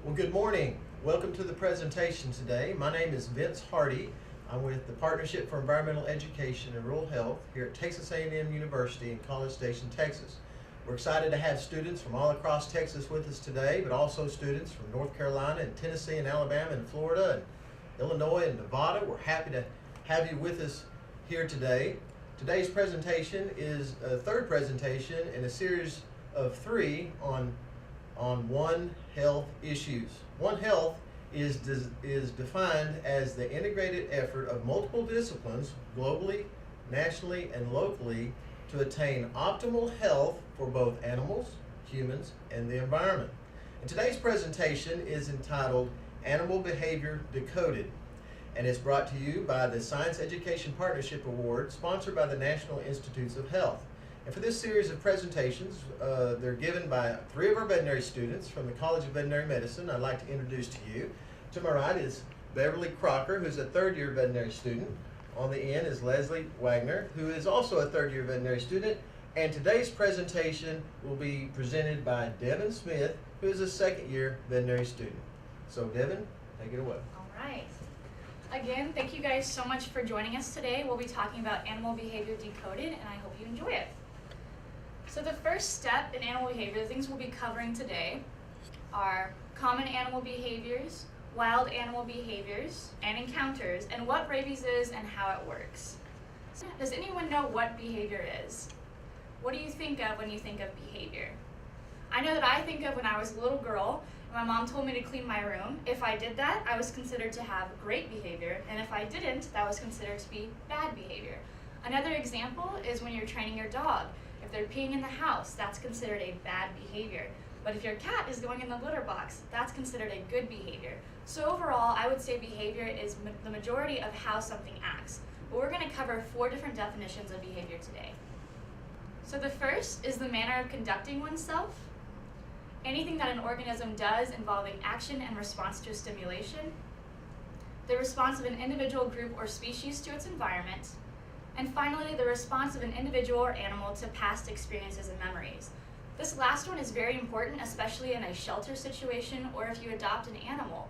Well, good morning. Welcome to the presentation today. My name is Vince Hardy. I'm with the Partnership for Environmental Education and Rural Health here at Texas A&M University in College Station, Texas. We're excited to have students from all across Texas with us today, but also students from North Carolina and Tennessee and Alabama and Florida and Illinois and Nevada. We're happy to have you with us here today. Today's presentation is a third presentation in a series of three on One Health issues. One Health is defined as the integrated effort of multiple disciplines globally, nationally, and locally to attain optimal health for both animals, humans, and the environment. And today's presentation is entitled Animal Behavior Decoded, and it's brought to you by the Science Education Partnership Award sponsored by the National Institutes of Health. And for this series of presentations, they're given by three of our veterinary students from the College of Veterinary Medicine. I'd like to introduce to you. To my right is Beverly Crocker, who's a third-year veterinary student. On the end is Leslie Wagner, who is also a third-year veterinary student. And today's presentation will be presented by Devin Smith, who is a second-year veterinary student. So Devin, take it away. All right. Again, thank you guys so much for joining us today. We'll be talking about animal behavior decoded, and I hope you enjoy it. So the first step in animal behavior, the things we'll be covering today, are common animal behaviors, wild animal behaviors, and encounters, and what rabies is and how it works. So, does anyone know what behavior is? What do you think of when you think of behavior? I know that I think of when I was a little girl, and my mom told me to clean my room. If I did that, I was considered to have great behavior, and if I didn't, that was considered to be bad behavior. Another example is when you're training your dog. If they're peeing in the house, that's considered a bad behavior. But if your cat is going in the litter box, that's considered a good behavior. So overall, I would say behavior is the majority of how something acts. But we're going to cover 4 different definitions of behavior today. So the first is the manner of conducting oneself. Anything that an organism does involving action and response to a stimulation. The response of an individual, group, or species to its environment. And finally, the response of an individual or animal to past experiences and memories. This last one is very important, especially in a shelter situation or if you adopt an animal.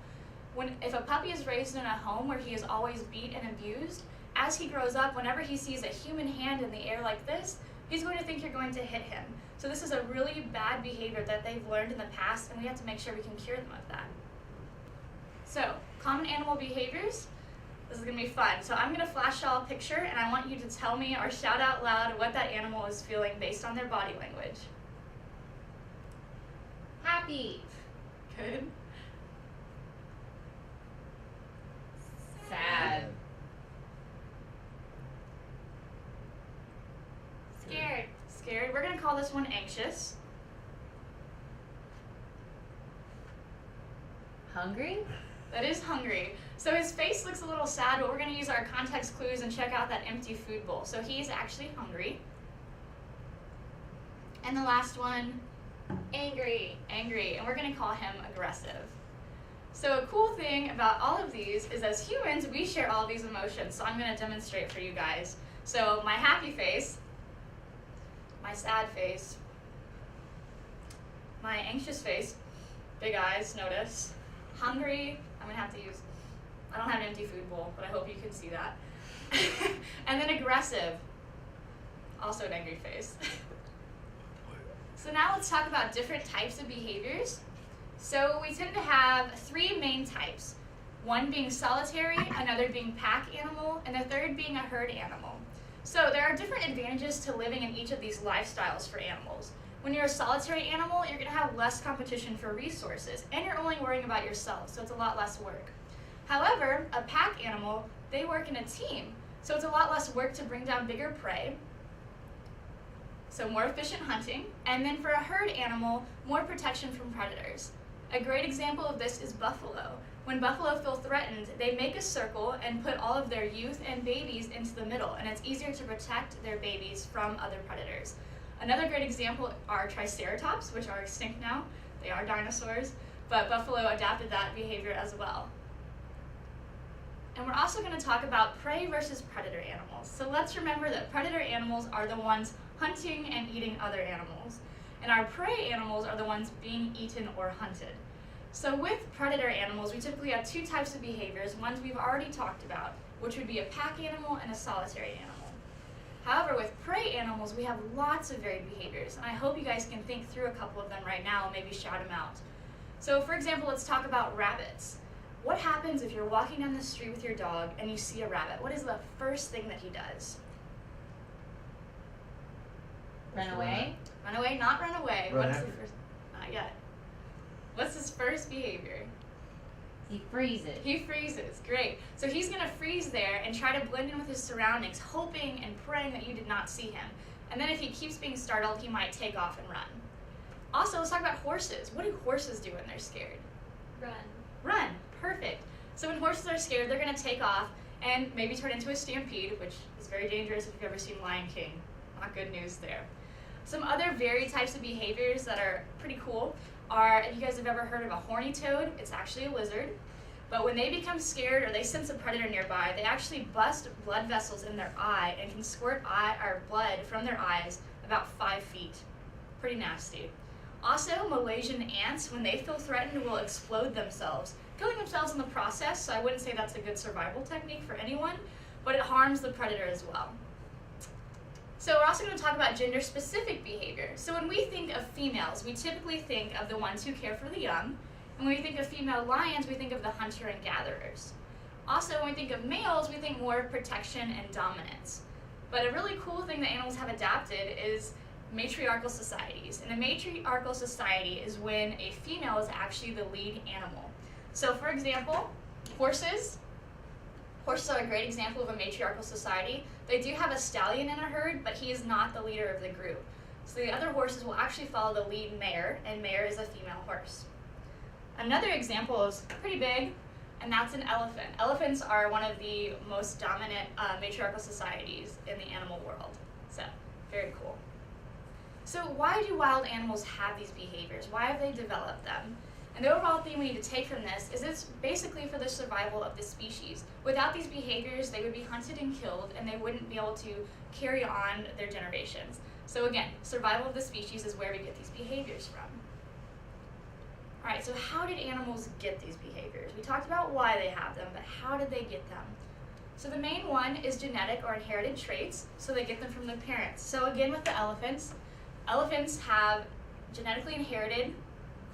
If a puppy is raised in a home where he is always beat and abused, as he grows up, whenever he sees a human hand in the air like this, he's going to think you're going to hit him. So this is a really bad behavior that they've learned in the past, and we have to make sure we can cure them of that. So, common animal behaviors. This is going to be fun. So I'm going to flash y'all a picture, and I want you to tell me or shout out loud what that animal is feeling based on their body language. Happy. Good. Sad. Scared. Scared. We're going to call this one anxious. Hungry? That is hungry. So his face looks a little sad, but we're going to use our context clues and check out that empty food bowl. So he's actually hungry. And the last one, angry. Angry. And we're going to call him aggressive. So a cool thing about all of these is as humans, we share all of these emotions. So I'm going to demonstrate for you guys. So my happy face, my sad face, my anxious face, big eyes, notice, hungry, I'm going to have to use, I don't have an empty food bowl, but I hope you can see that. And then aggressive, also an angry face. So now let's talk about different types of behaviors. So we tend to have 3 main types. One being solitary, another being pack animal, and the third being a herd animal. So there are different advantages to living in each of these lifestyles for animals. When you're a solitary animal, you're going to have less competition for resources, and you're only worrying about yourself, so it's a lot less work. However, a pack animal, they work in a team, so it's a lot less work to bring down bigger prey, so more efficient hunting, and then for a herd animal, more protection from predators. A great example of this is buffalo. When buffalo feel threatened, they make a circle and put all of their youth and babies into the middle, and it's easier to protect their babies from other predators. Another great example are triceratops, which are extinct now. They are dinosaurs, but buffalo adapted that behavior as well. And we're also going to talk about prey versus predator animals. So let's remember that predator animals are the ones hunting and eating other animals, and our prey animals are the ones being eaten or hunted. So with predator animals, we typically have two types of behaviors, ones we've already talked about, which would be a pack animal and a solitary animal. However, with prey animals, we have lots of varied behaviors, and I hope you guys can think through a couple of them right now and maybe shout them out. So for example, let's talk about rabbits. What happens if you're walking down the street with your dog and you see a rabbit? What is the first thing that he does? Run away? Run away, not run away. Run What's after. the first? Not yet. What's his first behavior? He freezes. He freezes. Great. So he's going to freeze there and try to blend in with his surroundings, hoping and praying that you did not see him. And then if he keeps being startled, he might take off and run. Also, let's talk about horses. What do horses do when they're scared? Run. Run. Perfect. So when horses are scared, they're going to take off and maybe turn into a stampede, which is very dangerous if you've ever seen Lion King. Not good news there. Some other varied types of behaviors that are pretty cool are, if you guys have ever heard of a horny toad, it's actually a lizard. But when they become scared or they sense a predator nearby, they actually bust blood vessels in their eye and can squirt blood from their eyes about 5 feet. Pretty nasty. Also, Malaysian ants, when they feel threatened, will explode themselves, killing themselves in the process, so I wouldn't say that's a good survival technique for anyone, but it harms the predator as well. So we're also going to talk about gender-specific behavior. So when we think of females, we typically think of the ones who care for the young. And when we think of female lions, we think of the hunter and gatherers. Also, when we think of males, we think more of protection and dominance. But a really cool thing that animals have adapted is matriarchal societies. And a matriarchal society is when a female is actually the lead animal. So for example, horses. Horses are a great example of a matriarchal society. They do have a stallion in a herd, but he is not the leader of the group. So the other horses will actually follow the lead mare, and mare is a female horse. Another example is pretty big, and that's an elephant. Elephants are one of the most dominant matriarchal societies in the animal world. So, very cool. So why do wild animals have these behaviors? Why have they developed them? And the overall theme we need to take from this is it's basically for the survival of the species. Without these behaviors, they would be hunted and killed, and they wouldn't be able to carry on their generations. So again, survival of the species is where we get these behaviors from. All right, so how did animals get these behaviors? We talked about why they have them, but how did they get them? So the main one is genetic or inherited traits, so they get them from their parents. So again, with the elephants have genetically inherited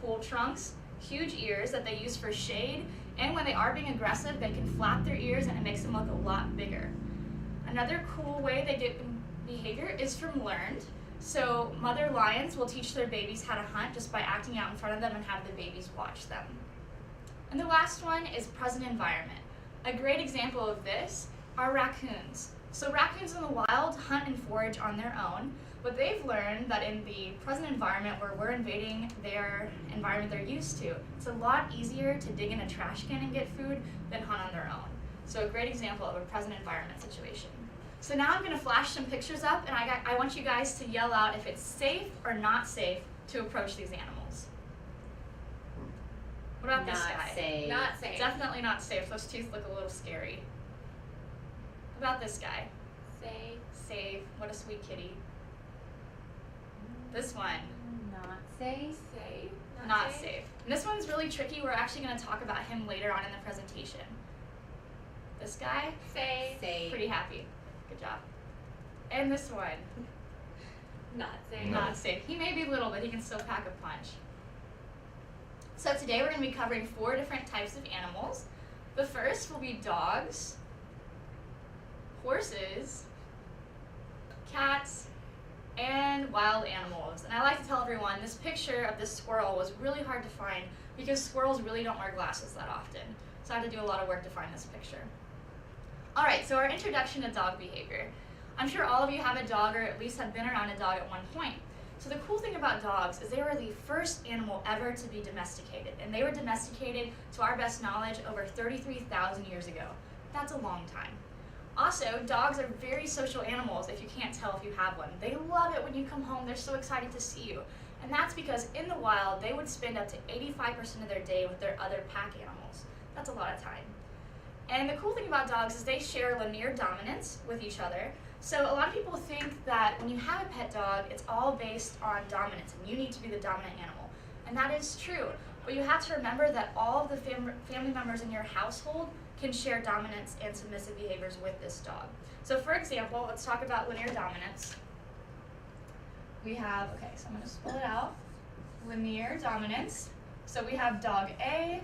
cool trunks, huge ears that they use for shade, and when they are being aggressive, they can flap their ears and it makes them look a lot bigger. Another cool way they get behavior is from learned. So mother lions will teach their babies how to hunt just by acting out in front of them and have the babies watch them. And the last one is present environment. A great example of this are raccoons. So raccoons in the wild hunt and forage on their own, but they've learned that in the present environment where we're invading their environment they're used to, it's a lot easier to dig in a trash can and get food than hunt on their own. So a great example of a present environment situation. So now I'm going to flash some pictures up, and I want you guys to yell out if it's safe or not safe to approach these animals. What about this guy? Not safe. Not safe. Definitely not safe. Those teeth look a little scary. What about this guy? Safe. Safe. What a sweet kitty. This one. Not safe. Safe. Not safe. And this one's really tricky. We're actually going to talk about him later on in the presentation. This guy. Safe. Safe. Pretty happy. Good job. And this one. Not safe. Not safe. He may be little, but he can still pack a punch. So today we're going to be covering 4 different types of animals. The first will be dogs, horses, cats, and wild animals. And I like to tell everyone this picture of this squirrel was really hard to find because squirrels really don't wear glasses that often. So I had to do a lot of work to find this picture. All right, so our introduction to dog behavior. I'm sure all of you have a dog or at least have been around a dog at one point. So the cool thing about dogs is they were the first animal ever to be domesticated, and they were domesticated, to our best knowledge, over 33,000 years ago. That's a long time. Also, dogs are very social animals if you can't tell if you have one. They love it when you come home. They're so excited to see you. And that's because in the wild, they would spend up to 85% of their day with their other pack animals. That's a lot of time. And the cool thing about dogs is they share linear dominance with each other. So a lot of people think that when you have a pet dog, it's all based on dominance, and you need to be the dominant animal. And that is true. But you have to remember that all of the family members in your household can share dominance and submissive behaviors with this dog. So for example, let's talk about linear dominance. We have, okay, so I'm going to spell it out. Linear dominance. So we have dog A,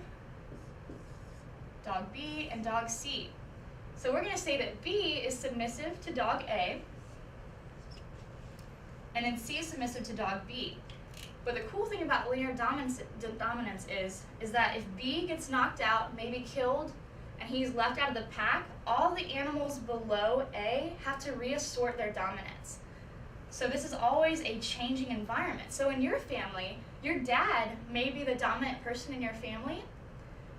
dog B, and dog C. So we're going to say that B is submissive to dog A, and then C is submissive to dog B. But the cool thing about linear dominance is that if B gets knocked out, maybe killed, and he's left out of the pack, all the animals below A have to reassort their dominance. So this is always a changing environment. So in your family, your dad may be the dominant person in your family,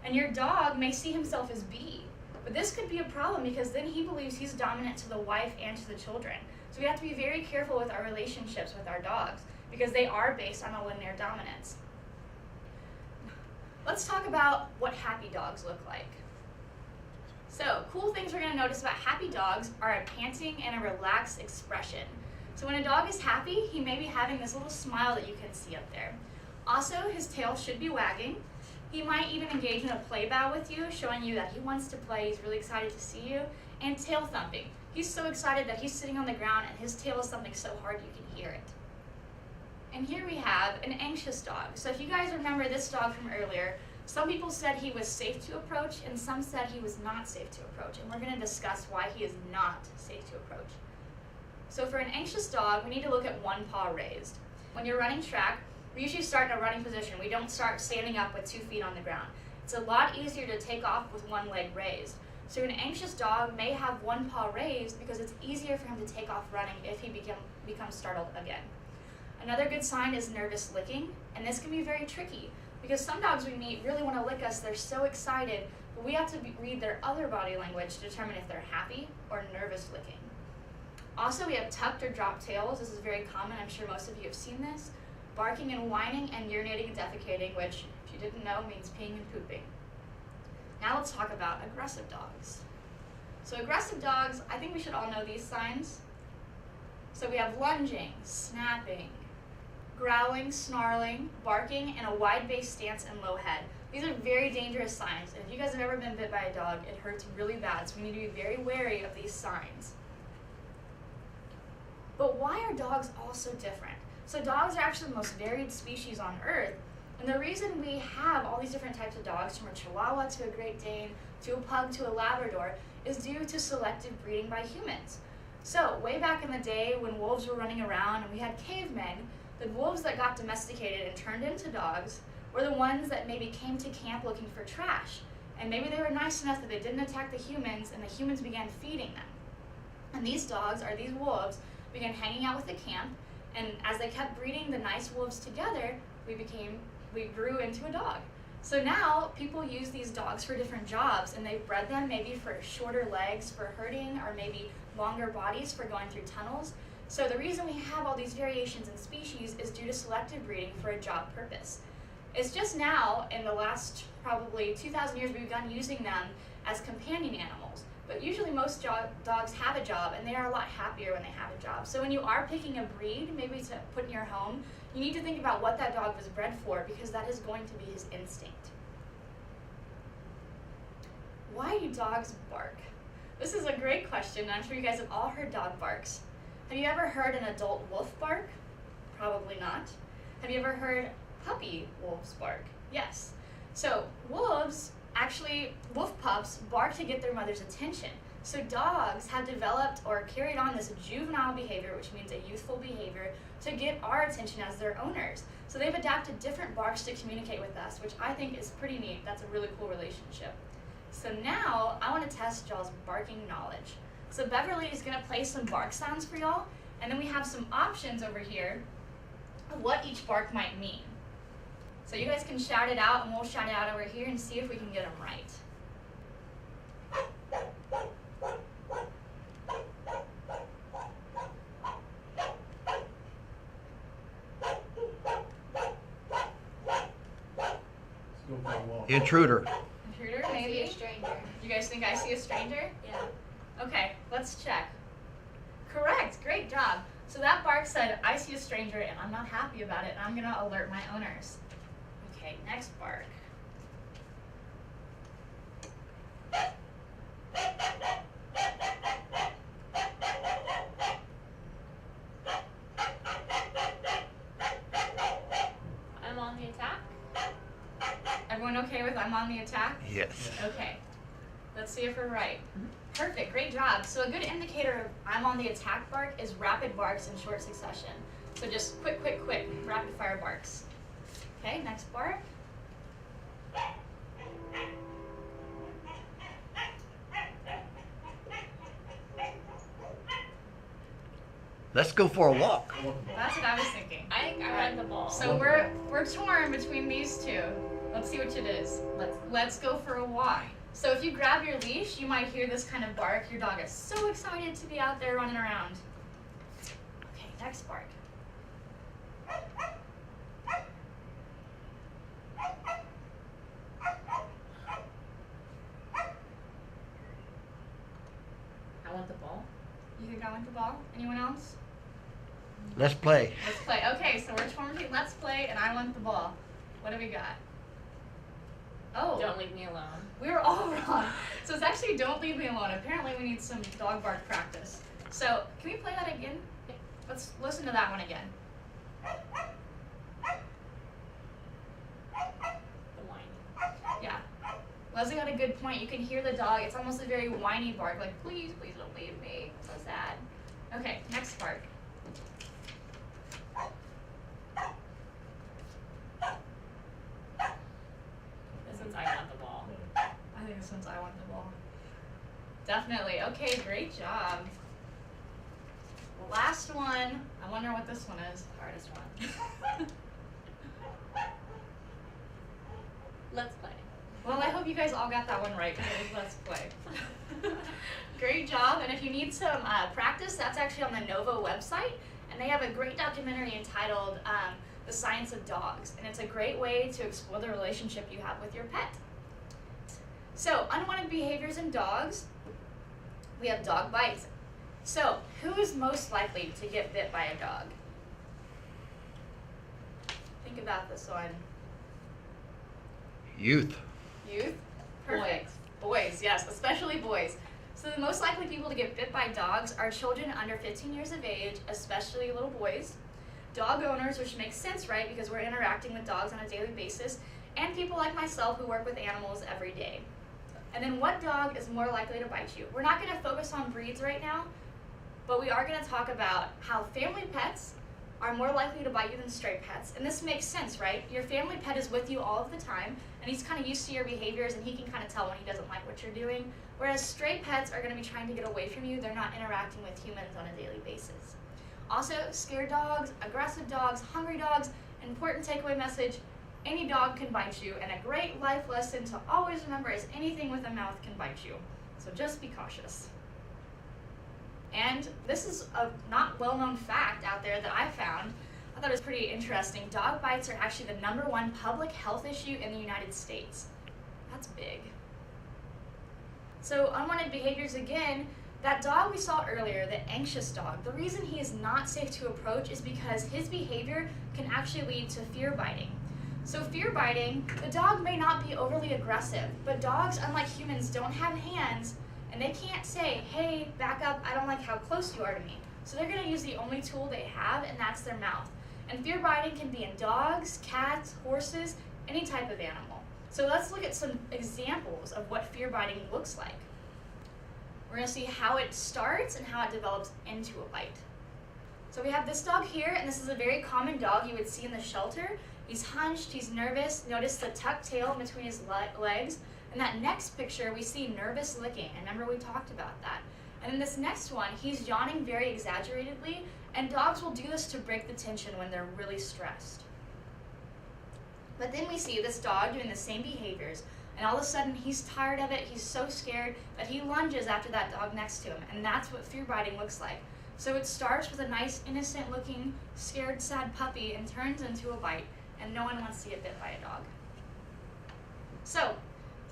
and your dog may see himself as B. But this could be a problem because then he believes he's dominant to the wife and to the children. So we have to be very careful with our relationships with our dogs because they are based on a linear dominance. Let's talk about what happy dogs look like. So, cool things we're going to notice about happy dogs are a panting and a relaxed expression. So when a dog is happy, he may be having this little smile that you can see up there. Also, his tail should be wagging. He might even engage in a play bow with you, showing you that he wants to play, he's really excited to see you, and tail thumping. He's so excited that he's sitting on the ground and his tail is thumping so hard you can hear it. And here we have an anxious dog. So if you guys remember this dog from earlier, some people said he was safe to approach and some said he was not safe to approach. And we're going to discuss why he is not safe to approach. So for an anxious dog, we need to look at one paw raised. When you're running track, we usually start in a running position. We don't start standing up with 2 feet on the ground. It's a lot easier to take off with one leg raised. So an anxious dog may have one paw raised because it's easier for him to take off running if he becomes startled again. Another good sign is nervous licking, and this can be very tricky because some dogs we meet really want to lick us, they're so excited, but we have to read their other body language to determine if they're happy or nervous licking. Also, we have tucked or dropped tails. This is very common, I'm sure most of you have seen this. Barking and whining and urinating and defecating, which, if you didn't know, means peeing and pooping. Now let's talk about aggressive dogs. So aggressive dogs, I think we should all know these signs. So we have lunging, snapping, growling, snarling, barking, and a wide-based stance and low head. These are very dangerous signs, and if you guys have ever been bit by a dog, it hurts really bad, so we need to be very wary of these signs. But why are dogs all so different? So dogs are actually the most varied species on Earth, and the reason we have all these different types of dogs, from a Chihuahua to a Great Dane, to a Pug to a Labrador, is due to selective breeding by humans. So way back in the day when wolves were running around and we had cavemen, the wolves that got domesticated and turned into dogs were the ones that maybe came to camp looking for trash. And maybe they were nice enough that they didn't attack the humans and the humans began feeding them. And these dogs, or these wolves, began hanging out with the camp, and as they kept breeding the nice wolves together, we grew into a dog. So now people use these dogs for different jobs, and they've bred them maybe for shorter legs for herding, or maybe longer bodies for going through tunnels. So the reason we have all these variations in species is due to selective breeding for a job purpose. It's just now, in the last probably 2,000 years, we've begun using them as companion animals. But usually most dogs have a job, and they are a lot happier when they have a job. So when you are picking a breed, maybe to put in your home, you need to think about what that dog was bred for, because that is going to be his instinct. Why do dogs bark? This is a great question, and I'm sure you guys have all heard dog barks. Have you ever heard an adult wolf bark? Probably not. Have you ever heard puppy wolves bark? Yes. So wolves, actually, wolf pups bark to get their mother's attention. So dogs have developed or carried on this juvenile behavior, which means a youthful behavior, to get our attention as their owners. So they've adapted different barks to communicate with us, which I think is pretty neat. That's a really cool relationship. So now I want to test y'all's barking knowledge. So Beverly is going to play some bark sounds for y'all, and then we have some options over here of what each bark might mean. So you guys can shout it out, and we'll shout it out over here and see if we can get them right. Intruder. Intruder, I see maybe? a stranger. You guys think I see a stranger? Yeah. Okay, let's check. Correct, great job. So that bark said, I see a stranger and I'm not happy about it, and I'm gonna alert my owners. Okay, next bark. I'm on the attack. Everyone okay with I'm on the attack? Yes. Okay, let's see if we're right. Perfect, great job. So a good indicator of I'm on the attack bark is rapid barks in short succession. So just quick, rapid fire barks. Okay, next bark. Let's go for a walk. That's what I was thinking. I think I run the ball. So we're torn between these two. Let's see which it is. Let's go for a walk. So if you grab your leash, you might hear this kind of bark. Your dog is so excited to be out there running around. Okay, next bark. I want the ball. You think I want the ball? Anyone else? Let's play. Let's play. Okay, so we're torn between let's play and I want the ball. What do we got? Oh, Don't leave me alone. we were all wrong. So it's actually don't leave me alone. Apparently we need some dog bark practice. So can we play that again? Let's listen to that one again. The whine. Yeah. Leslie had a good point. You can hear the dog. It's almost a very whiny bark, like please, please don't leave me. So sad. Okay, next bark. This one's I want the ball. I think this one's I want the ball. Definitely. Okay, great job. Last one. I wonder what this one is. Hardest one. Let's play. Well, I hope you guys all got that one right because it was Let's Play. Great job. And if you need some practice, that's actually on the Novo website. And they have a great documentary entitled The Science of Dogs. And it's a great way to explore the relationship you have with your pet. So, unwanted behaviors in dogs. We have dog bites. So, who is most likely to get bit by a dog? Think about this one. Youth. Youth? Perfect. Boys, yes, especially boys. So the most likely people to get bit by dogs are children under 15 years of age, especially little boys, dog owners, which makes sense, right, because we're interacting with dogs on a daily basis, and people like myself who work with animals every day. And then what dog is more likely to bite you? We're not going to focus on breeds right now, but we are going to talk about how family pets are more likely to bite you than stray pets. And this makes sense, right? Your family pet is with you all of the time, and he's kind of used to your behaviors, and he can kind of tell when he doesn't like what you're doing. Whereas stray pets are going to be trying to get away from you. They're not interacting with humans on a daily basis. Also, scared dogs, aggressive dogs, hungry dogs, important takeaway message, any dog can bite you, and a great life lesson to always remember is anything with a mouth can bite you. So just be cautious. And this is a not well-known fact out there that I found. I thought it was pretty interesting. Dog bites are actually the #1 public health issue in the United States. That's big. So unwanted behaviors again, that dog we saw earlier, the anxious dog, the reason he is not safe to approach is because his behavior can actually lead to fear biting. So fear biting, the dog may not be overly aggressive, but dogs, unlike humans, don't have hands, and they can't say, hey, back up, I don't like how close you are to me. So they're going to use the only tool they have, and that's their mouth. And fear biting can be in dogs, cats, horses, any type of animal. So let's look at some examples of what fear biting looks like. We're going to see how it starts and how it develops into a bite. So we have this dog here, and this is a very common dog you would see in the shelter. He's hunched, he's nervous. Notice the tucked tail between his legs. In that next picture, we see nervous licking. And remember, we talked about that. And in this next one, he's yawning very exaggeratedly, and dogs will do this to break the tension when they're really stressed. But then we see this dog doing the same behaviors, and all of a sudden he's tired of it, he's so scared that he lunges after that dog next to him, and that's what fear biting looks like. So it starts with a nice, innocent-looking, scared, sad puppy and turns into a bite, and no one wants to get bit by a dog. So,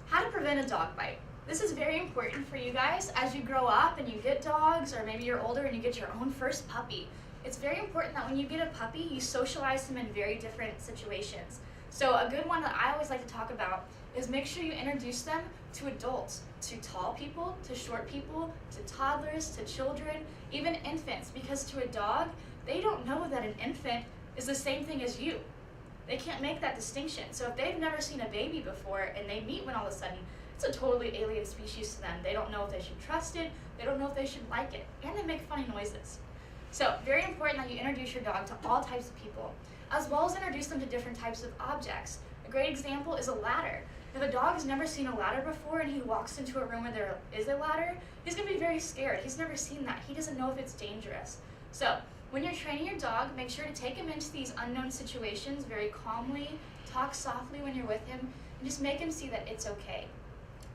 how to prevent a dog bite. This is very important for you guys as you grow up and you get dogs, or maybe you're older and you get your own first puppy. It's very important that when you get a puppy, you socialize them in very different situations. So a good one that I always like to talk about is make sure you introduce them to adults, to tall people, to short people, to toddlers, to children, even infants, because to a dog, they don't know that an infant is the same thing as you. They can't make that distinction. So if they've never seen a baby before and they meet one all of a sudden, it's a totally alien species to them. They don't know if they should trust it, they don't know if they should like it, and they make funny noises. So very important that you introduce your dog to all types of people, as well as introduce them to different types of objects. A great example is a ladder. If a dog has never seen a ladder before and he walks into a room where there is a ladder, he's gonna be very scared. He's never seen that. He doesn't know if it's dangerous. So when you're training your dog, make sure to take him into these unknown situations very calmly, talk softly when you're with him, and just make him see that it's okay.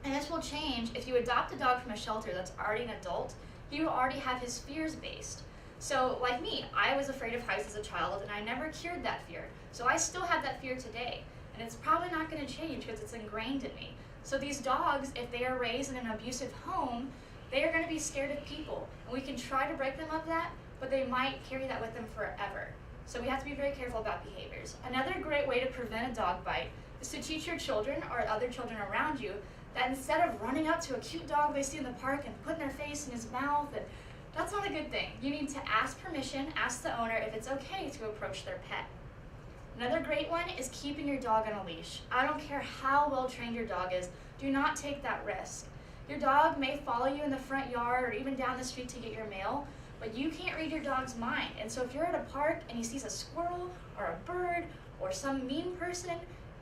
And this will change if you adopt a dog from a shelter that's already an adult. He will already have his fears based. So like me, I was afraid of heights as a child and I never cured that fear. So I still have that fear today. And it's probably not going to change because it's ingrained in me. So these dogs, if they are raised in an abusive home, they are going to be scared of people. And we can try to break them of that, but they might carry that with them forever. So we have to be very careful about behaviors. Another great way to prevent a dog bite is to teach your children or other children around you that instead of running up to a cute dog they see in the park and putting their face in his mouth, and that's not a good thing. You need to ask permission, ask the owner if it's okay to approach their pet. Another great one is keeping your dog on a leash. I don't care how well trained your dog is, do not take that risk. Your dog may follow you in the front yard or even down the street to get your mail, but you can't read your dog's mind. And so if you're at a park and he sees a squirrel or a bird or some mean person,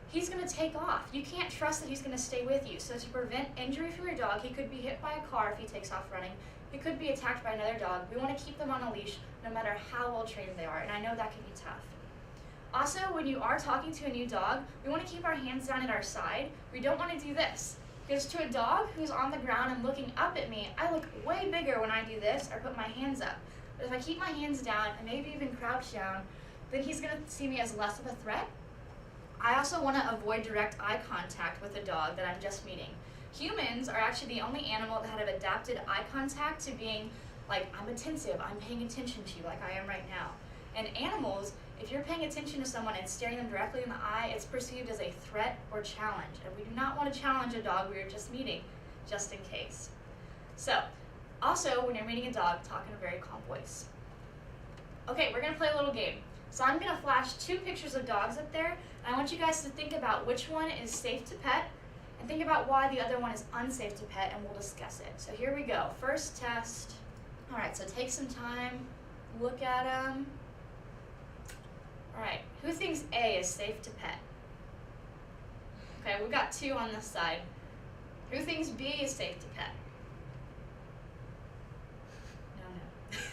he's gonna take off. You can't trust that he's gonna stay with you. So to prevent injury from your dog, he could be hit by a car if he takes off running. He could be attacked by another dog. We wanna keep them on a leash no matter how well trained they are, and I know that can be tough. Also, when you are talking to a new dog, we want to keep our hands down at our side. We don't want to do this. Because to a dog who's on the ground and looking up at me, I look way bigger when I do this or put my hands up. But if I keep my hands down and maybe even crouch down, then he's going to see me as less of a threat. I also want to avoid direct eye contact with a dog that I'm just meeting. Humans are actually the only animal that have adapted eye contact to being like, I'm attentive, I'm paying attention to you like I am right now. And animals, if you're paying attention to someone and staring them directly in the eye, it's perceived as a threat or challenge. And we do not want to challenge a dog we are just meeting, just in case. So, also, when you're meeting a dog, talk in a very calm voice. Okay, we're going to play a little game. So I'm going to flash 2 pictures of dogs up there, and I want you guys to think about which one is safe to pet, and think about why the other one is unsafe to pet, and we'll discuss it. So here we go. First test. All right, so take some time, look at them. All right, who thinks A is safe to pet? Okay, we've got 2 on this side. Who thinks B is safe to pet?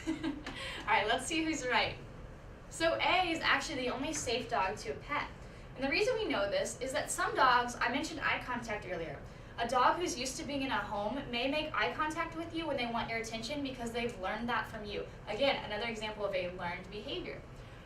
No. All right, let's see who's right. So A is actually the only safe dog to a pet. And the reason we know this is that some dogs, I mentioned eye contact earlier. A dog who's used to being in a home may make eye contact with you when they want your attention because they've learned that from you. Again, another example of a learned behavior.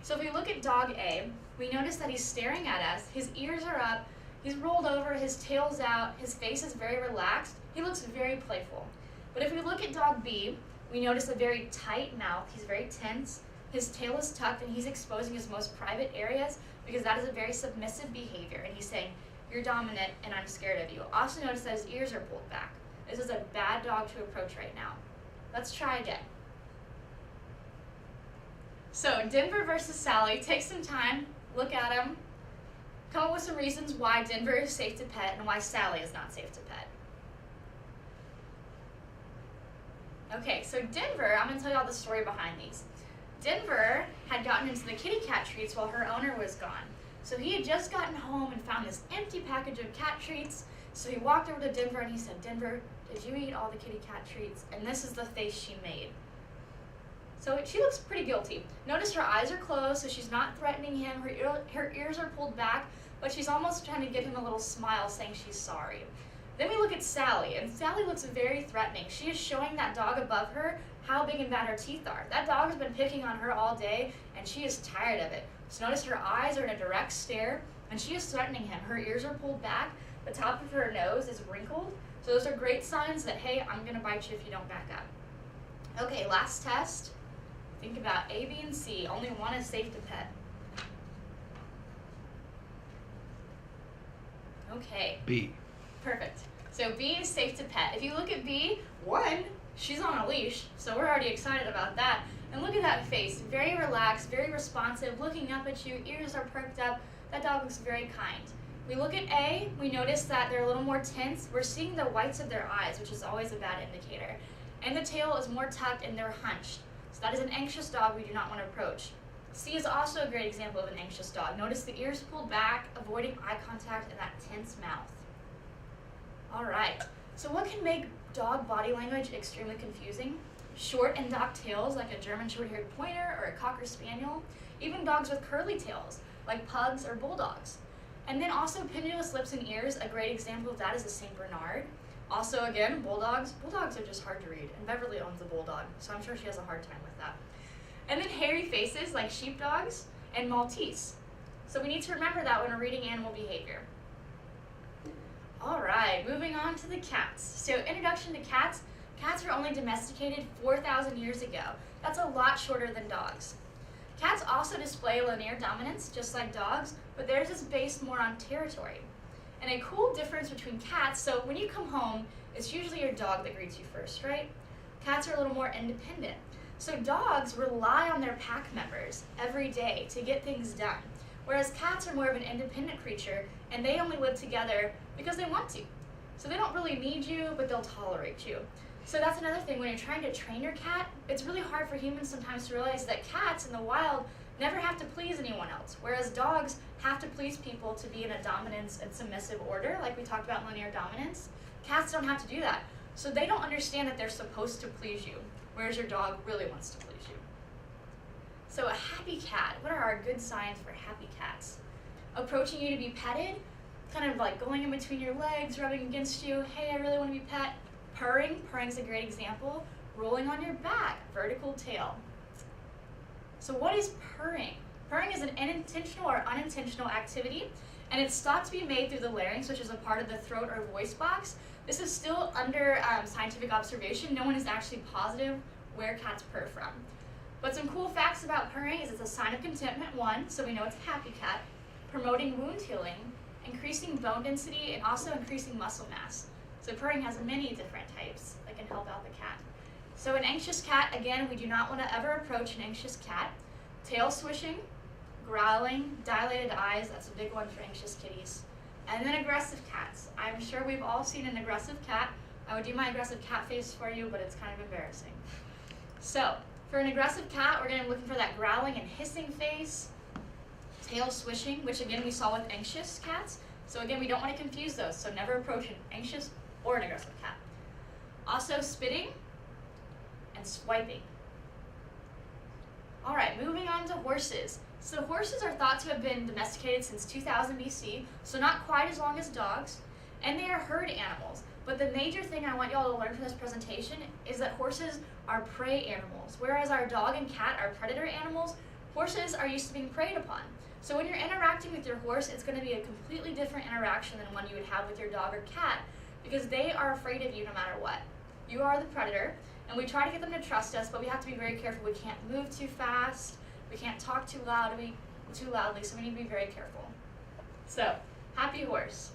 So if we look at dog A, we notice that he's staring at us, his ears are up, he's rolled over, his tail's out, his face is very relaxed, he looks very playful. But if we look at dog B, we notice a very tight mouth, he's very tense, his tail is tucked, and he's exposing his most private areas because that is a very submissive behavior, and he's saying, you're dominant and I'm scared of you. Also notice that his ears are pulled back. This is a bad dog to approach right now. Let's try again. So Denver versus Sally, take some time, look at them, come up with some reasons why Denver is safe to pet and why Sally is not safe to pet. Okay, so Denver, I'm going to tell you all the story behind these. Denver had gotten into the kitty cat treats while her owner was gone. So he had just gotten home and found this empty package of cat treats. So he walked over to Denver and he said, Denver, did you eat all the kitty cat treats? And this is the face she made. So she looks pretty guilty. Notice her eyes are closed, so she's not threatening him. Her ears are pulled back, but she's almost trying to give him a little smile saying she's sorry. Then we look at Sally, and Sally looks very threatening. She is showing that dog above her how big and bad her teeth are. That dog has been picking on her all day, and she is tired of it. So notice her eyes are in a direct stare, and she is threatening him. Her ears are pulled back, the top of her nose is wrinkled. So those are great signs that, hey, I'm gonna bite you if you don't back up. Okay, last test. Think about A, B, and C. Only one is safe to pet. Okay, B. perfect. So B is safe to pet. If you look at B, one, she's on a leash, so we're already excited about that. And look at that face, very relaxed, very responsive, looking up at you, ears are perked up. That dog looks very kind. We look at A, we notice that they're a little more tense. We're seeing the whites of their eyes, which is always a bad indicator. And the tail is more tucked and they're hunched. So that is an anxious dog we do not want to approach. C is also a great example of an anxious dog. Notice the ears pulled back, avoiding eye contact and that tense mouth. All right, so what can make dog body language extremely confusing? Short and docked tails, like a German short-haired pointer or a Cocker Spaniel. Even dogs with curly tails, like pugs or bulldogs. And then also pendulous lips and ears, a great example of that is a St. Bernard. Also, again, bulldogs. Bulldogs are just hard to read, and Beverly owns a bulldog, so I'm sure she has a hard time with that. And then hairy faces, like sheepdogs and Maltese. So we need to remember that when we're reading animal behavior. All right, moving on to the cats. So introduction to cats. Cats were only domesticated 4,000 years ago. That's a lot shorter than dogs. Cats also display linear dominance, just like dogs, but theirs is based more on territory. And a cool difference between cats, so when you come home, it's usually your dog that greets you first, right? Cats are a little more independent. So dogs rely on their pack members every day to get things done, whereas cats are more of an independent creature, and they only live together because they want to. So they don't really need you, but they'll tolerate you. So that's another thing, when you're trying to train your cat, it's really hard for humans sometimes to realize that cats in the wild never have to please anyone else, whereas dogs have to please people to be in a dominance and submissive order, like we talked about in linear dominance. Cats don't have to do that, so they don't understand that they're supposed to please you, whereas your dog really wants to please you. So a happy cat, what are our good signs for happy cats? Approaching you to be petted, kind of like going in between your legs, rubbing against you, hey, I really want to be pet. Purring's a great example. Rolling on your back, vertical tail. So what is purring? Purring is an unintentional or unintentional activity, and it's thought to be made through the larynx, which is a part of the throat or voice box. This is still under scientific observation. No one is actually positive where cats purr from. But some cool facts about purring is it's a sign of contentment, one, so we know it's a happy cat, promoting wound healing, increasing bone density, and also increasing muscle mass. So purring has many different types that can help out the cat. So an anxious cat, again, we do not want to ever approach an anxious cat. Tail swishing, growling, dilated eyes, that's a big one for anxious kitties. And then aggressive cats. I'm sure we've all seen an aggressive cat. I would do my aggressive cat face for you, but it's kind of embarrassing. So for an aggressive cat, we're going to be looking for that growling and hissing face, tail swishing, which again we saw with anxious cats. So again, we don't want to confuse those, so never approach an anxious or an aggressive cat. Also spitting and swiping. All right, moving on to horses. So horses are thought to have been domesticated since 2000 BC, so not quite as long as dogs, and they are herd animals. But the major thing I want y'all to learn from this presentation is that horses are prey animals. Whereas our dog and cat are predator animals, horses are used to being preyed upon. So when you're interacting with your horse, it's going to be a completely different interaction than one you would have with your dog or cat, because they are afraid of you no matter what. You are the predator, and we try to get them to trust us, but we have to be very careful. We can't move too fast, we can't talk too loudly, so we need to be very careful. So, happy horse.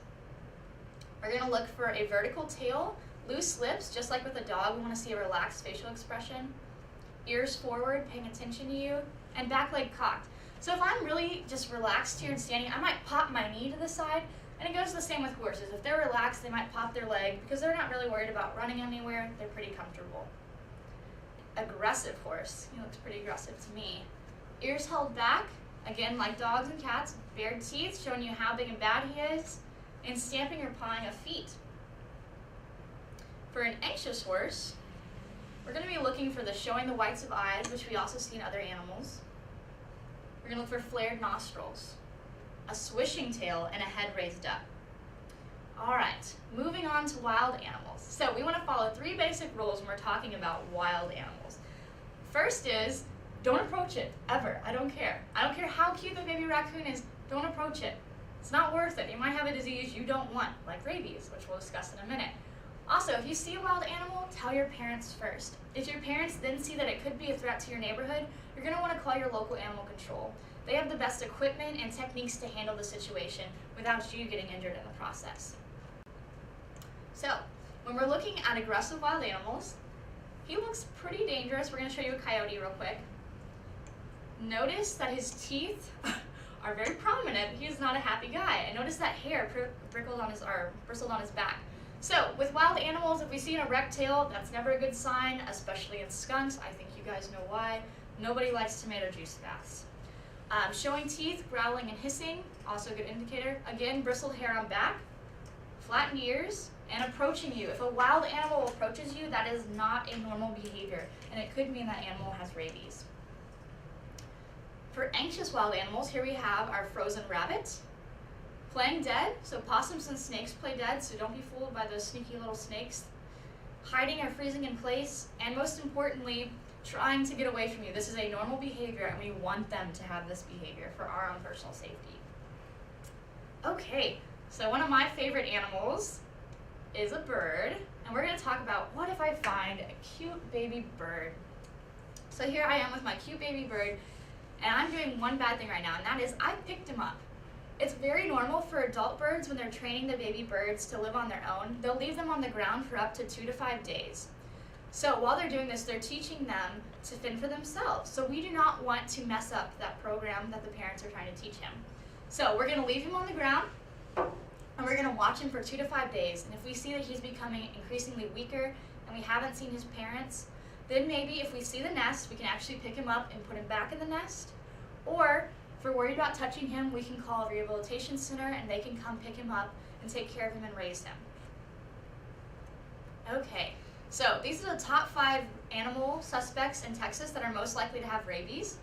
We're going to look for a vertical tail, loose lips, just like with a dog, we want to see a relaxed facial expression, ears forward, paying attention to you, and back leg cocked. So if I'm really just relaxed here and standing, I might pop my knee to the side, and it goes the same with horses. If they're relaxed, they might pop their leg because they're not really worried about running anywhere. They're pretty comfortable. Aggressive horse. He looks pretty aggressive to me. Ears held back, again like dogs and cats. Bared teeth, showing you how big and bad he is. And stamping or pawing of feet. For an anxious horse, we're going to be looking for the showing the whites of eyes, which we also see in other animals. We're going to look for flared nostrils, a swishing tail, and a head raised up. All right, moving on to wild animals. So we want to follow 3 basic rules when we're talking about wild animals. First is, don't approach it, ever. I don't care. I don't care how cute the baby raccoon is, don't approach it. It's not worth it. You might have a disease you don't want, like rabies, which we'll discuss in a minute. Also, if you see a wild animal, tell your parents first. If your parents then see that it could be a threat to your neighborhood, you're going to want to call your local animal control. They have the best equipment and techniques to handle the situation, without you getting injured in the process. So, when we're looking at aggressive wild animals, he looks pretty dangerous. We're going to show you a coyote real quick. Notice that his teeth are very prominent. He is not a happy guy. And notice that hair bristled on his back. So, with wild animals, if we see an erect tail, that's never a good sign, especially in skunks. I think you guys know why. Nobody likes tomato juice baths. Showing teeth, growling and hissing, also a good indicator. Again, bristled hair on back, flattened ears, and approaching you. If a wild animal approaches you, that is not a normal behavior, and it could mean that animal has rabies. For anxious wild animals, here we have our frozen rabbit. Playing dead, so possums and snakes play dead, so don't be fooled by those sneaky little snakes. Hiding or freezing in place, and most importantly, trying to get away from you. This is a normal behavior, and we want them to have this behavior for our own personal safety. Okay, so one of my favorite animals is a bird, and we're going to talk about what if I find a cute baby bird. So here I am with my cute baby bird, and I'm doing one bad thing right now, and that is I picked him up. It's very normal for adult birds when they're training the baby birds to live on their own. They'll leave them on the ground for up to 2 to 5 days. So while they're doing this, they're teaching them to fend for themselves. So we do not want to mess up that program that the parents are trying to teach him. So we're going to leave him on the ground, and we're going to watch him for 2 to 5 days. And if we see that he's becoming increasingly weaker and we haven't seen his parents, then maybe if we see the nest, we can actually pick him up and put him back in the nest. Or if we're worried about touching him, we can call a rehabilitation center and they can come pick him up and take care of him and raise him. Okay, so these are the top 5 animal suspects in Texas that are most likely to have rabies: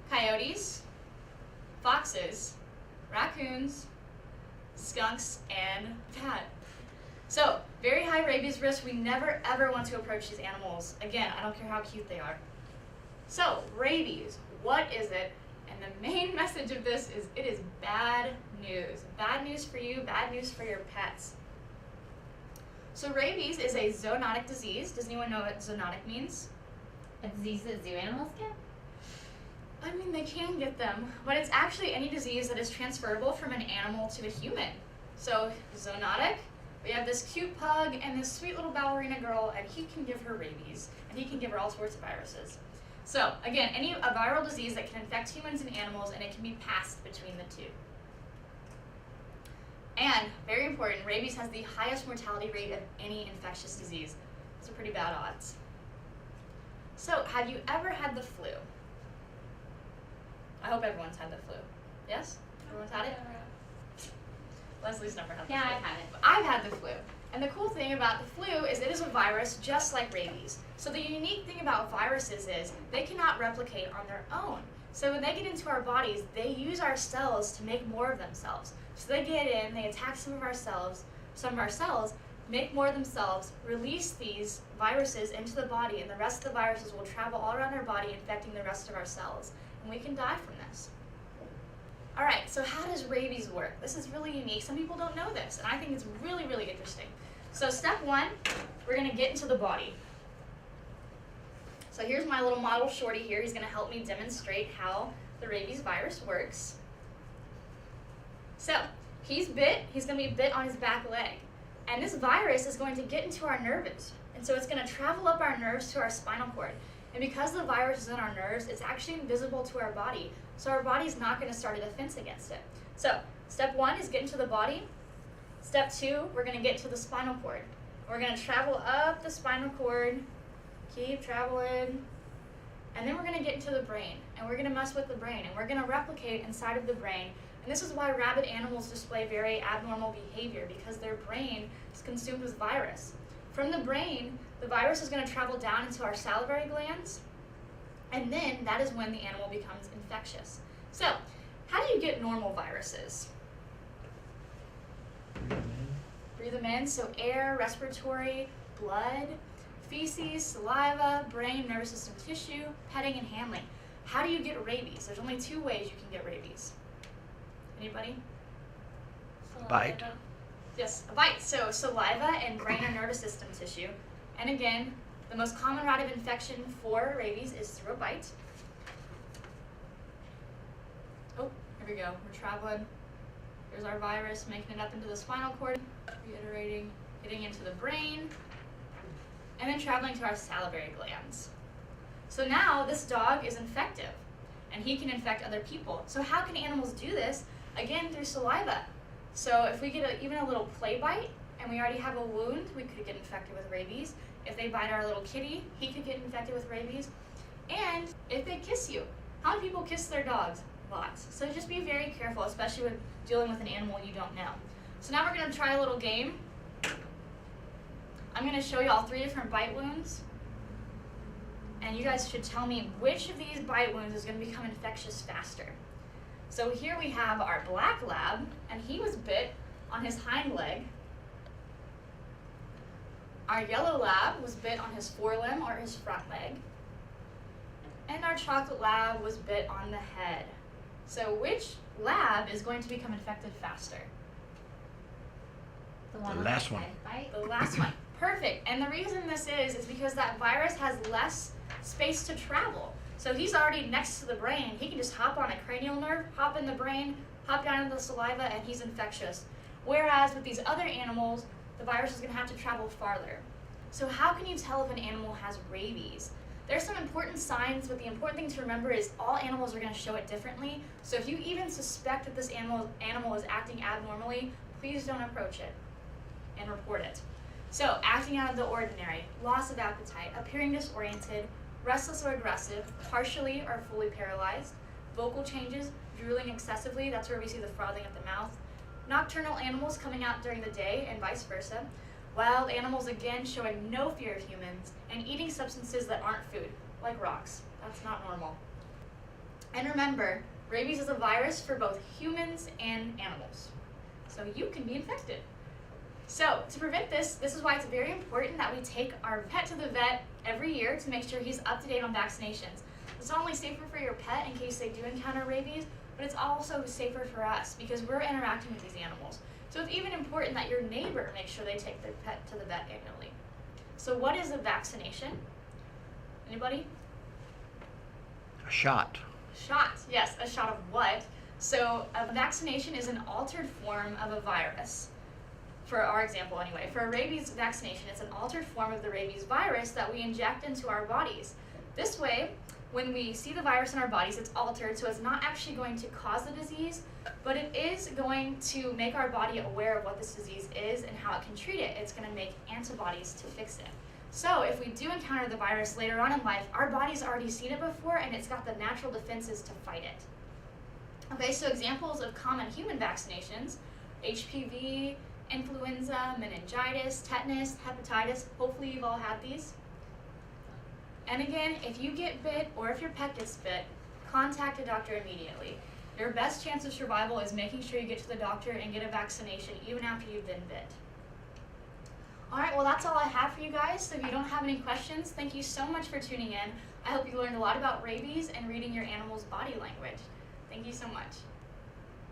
coyotes, foxes, raccoons, skunks, and bat. So, very high rabies risk. We never ever want to approach these animals. Again, I don't care how cute they are. So, rabies, what is it? And the main message of this is it is bad news. Bad news for you, bad news for your pets. So rabies is a zoonotic disease. Does anyone know what zoonotic means? A disease that zoo animals get? I mean, they can get them, but it's actually any disease that is transferable from an animal to a human. So zoonotic, we have this cute pug and this sweet little ballerina girl, and he can give her rabies, and he can give her all sorts of viruses. So again, a viral disease that can infect humans and animals, and it can be passed between the two. And, very important, rabies has the highest mortality rate of any infectious disease. Those are pretty bad odds. So, have you ever had the flu? I hope everyone's had the flu. Yes? Everyone's had it? Leslie's never had the flu. Yeah, I've had it. I've had the flu. And the cool thing about the flu is it is a virus just like rabies. So the unique thing about viruses is they cannot replicate on their own. So when they get into our bodies, they use our cells to make more of themselves. So they get in, they attack some of our cells, make more of themselves, release these viruses into the body, and the rest of the viruses will travel all around our body, infecting the rest of our cells. And we can die from this. All right, so how does rabies work? This is really unique. Some people don't know this, and I think it's really, really interesting. So step 1, we're going to get into the body. So here's my little model shorty here. He's going to help me demonstrate how the rabies virus works. So he's going to be bit on his back leg. And this virus is going to get into our nerves. And so it's going to travel up our nerves to our spinal cord. And because the virus is in our nerves, it's actually invisible to our body. So our body's not going to start a defense against it. So step 1 is get into the body. Step 2, we're going to get to the spinal cord. We're going to travel up the spinal cord, keep traveling, and then we're going to get into the brain. And we're going to mess with the brain, and we're going to replicate inside of the brain. And this is why rabid animals display very abnormal behavior, because their brain is consumed with virus. From the brain, the virus is going to travel down into our salivary glands, and then that is when the animal becomes infectious. So, how do you get normal viruses? Breathe them in, so air, respiratory, blood, feces, saliva, brain, nervous system tissue, petting, and handling. How do you get rabies? There's only 2 ways you can get rabies. Anybody? Bite. Yes, a bite. So saliva and brain or nervous system tissue. And again, the most common route of infection for rabies is through a bite. Oh, here we go. We're traveling. There's our virus making it up into the spinal cord, reiterating, getting into the brain, and then traveling to our salivary glands. So now this dog is infective, and he can infect other people. So how can animals do this? Again, through saliva. So if we get even a little play bite, and we already have a wound, we could get infected with rabies. If they bite our little kitty, he could get infected with rabies. And if they kiss you, how many people kiss their dogs? Lots. So just be very careful, especially with dealing with an animal you don't know. So now we're going to try a little game. I'm going to show you all 3 different bite wounds. And you guys should tell me which of these bite wounds is going to become infectious faster. So here we have our black lab, and he was bit on his hind leg. Our yellow lab was bit on his forelimb or his front leg. And our chocolate lab was bit on the head. So which lab is going to become infected faster? The one The with last the one. head bite? The last one. Perfect. And the reason this is because that virus has less space to travel. So he's already next to the brain. He can just hop on a cranial nerve, hop in the brain, hop down into the saliva, and he's infectious. Whereas with these other animals, the virus is going to have to travel farther. So how can you tell if an animal has rabies? There's some important signs, but the important thing to remember is all animals are going to show it differently. So if you even suspect that this animal is acting abnormally, please don't approach it and report it. So acting out of the ordinary, loss of appetite, appearing disoriented, restless or aggressive, partially or fully paralyzed, vocal changes, drooling excessively, that's where we see the frothing of the mouth, nocturnal animals coming out during the day and vice versa, wild animals again showing no fear of humans, and eating substances that aren't food, like rocks. That's not normal. And remember, rabies is a virus for both humans and animals. So you can be infected. So to prevent this is why it's very important that we take our pet to the vet every year to make sure he's up to date on vaccinations. It's not only safer for your pet in case they do encounter rabies, but it's also safer for us because we're interacting with these animals. So it's even important that your neighbor makes sure they take their pet to the vet annually. So what is a vaccination? Anybody? A shot. Shot, yes, a shot of what? So a vaccination is an altered form of a virus. For our example anyway, for a rabies vaccination, it's an altered form of the rabies virus that we inject into our bodies. This way, when we see the virus in our bodies, it's altered, so it's not actually going to cause the disease, but it is going to make our body aware of what this disease is and how it can treat it. It's going to make antibodies to fix it. So if we do encounter the virus later on in life, our body's already seen it before and it's got the natural defenses to fight it. Okay, so examples of common human vaccinations, HPV, influenza, meningitis, tetanus, hepatitis. Hopefully you've all had these. And again, if you get bit or if your pet gets bit, contact a doctor immediately. Your best chance of survival is making sure you get to the doctor and get a vaccination even after you've been bit. All right, well that's all I have for you guys. So if you don't have any questions, thank you so much for tuning in. I hope you learned a lot about rabies and reading your animal's body language. Thank you so much.